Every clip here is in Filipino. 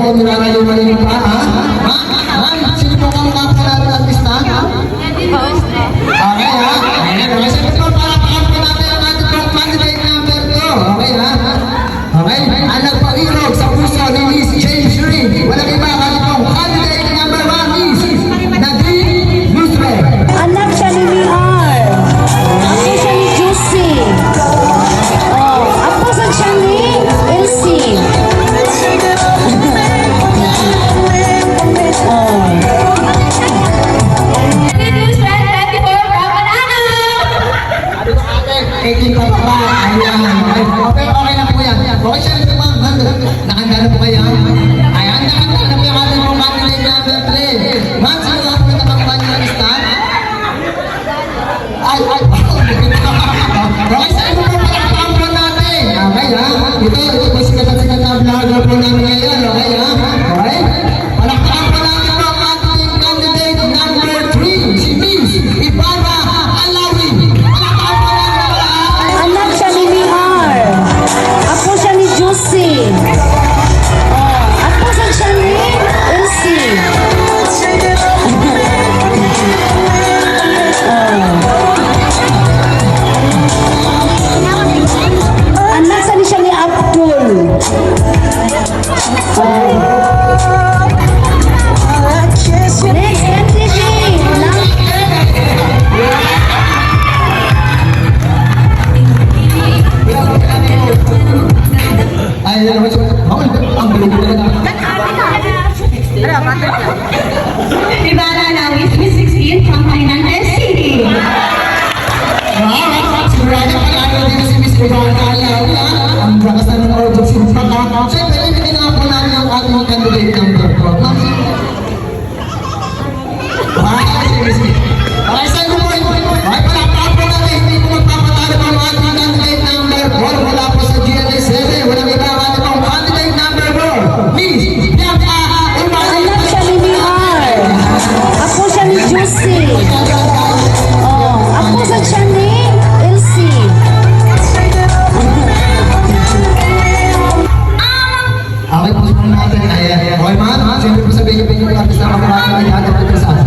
po nilalayo-layo pa, ha? Ha? Sino po ang mga po natin ang lista? Okay, ha? Ayan, okay. Sino po palakpakan po natin ang ating pong candidate number 2? Okay, ha? Okay? Ang nagpahirog sa puso ni Miss James Ring. Walang iba, kami pong candidate number 1 is Nadine Lustre. Anak siya ni Mihar. Ako siya ni Juicy. Oh, ako siya ni Elsie. Taking pa pa. Ayan. Okay, okay na po yan. Okay, siya rin ma'am. Nakanda na po kayo. Ayan, nakanda na po yung ating pong candidate number 3. Ma'am, sino nga po yung nakakabang ng lista? Ay, okay, saan po po palakpakan po natin? Okay, ha? Ito po sikat na vlogger po namin ngayon. Okay, ha? Okay? Palakpakan po natin po ang ating candidate number 3. Si Miss Ibarra Alawi. Palakpakan po natin po. Anak siya ni Mihar. Ako siya ni Juicy. Oh, ako siya ni Elsie. Anak siya ni Abdul. Next, MTV. Ay, ang gulo ko talaga. Ibarra Alawi, Miss 16 from Hernandez City. Wow! Sigurado pag-ano dito si Miss Ibarra Alawi, ha? Ang lakas na ng order si Ibarra. Siyempre, hindi na po namin ang ating candidate number 4. Ma'am, si Miss okay, sa'yo po. Okay, palakpakan po natin. Hindi po magpapatalo po ang ating candidate number 4. Wala po sa GLA7. Walang iba ang ating pong candidate number 4. Miss Bianca Umaray. Anak siya ni Mihar. Ako siya ni Juicy. Oh, ako siya ni Elsie. Okay po po natin. Ayan. Okay, ma'am. Siyempre po sabihin niyo yung artist na kamarami ng ating pagkasabi.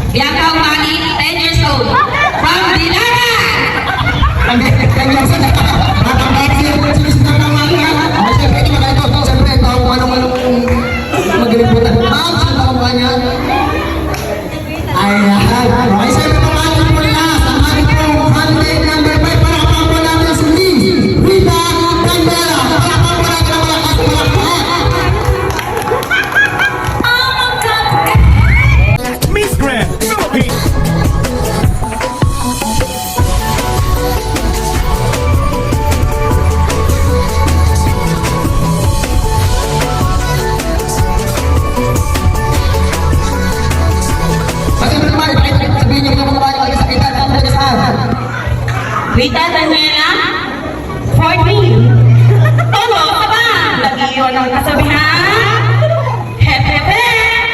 Bianca Umani, 10 years old. From Dilara. Kanyang sa nakakabati siya po sinisita ng mga okay, siyempre ito mga ito. Siyempre ito kung anong magaling po tayo. Ma'am, saan ba ang kanya? Ayan. Okay, siyempre po mga po last. Ang ating pong candidate number 5. Palakpakan po namin si Miss Rita Candela. Palakpakan po natin ang malakas palakpakan. Miss Grand Philippines. Siyempre naman, sabihin niyo mga babae kayo sa kita. Saan ba saan? Rita Daniela, 14. Tolo ka ba? Lagi yun ang kasabihan. Hep, hep, hep.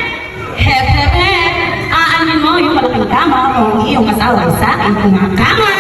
Hep, hep, hep. Aanin mo yung malaking kama kung iyong asawa sa aking kama.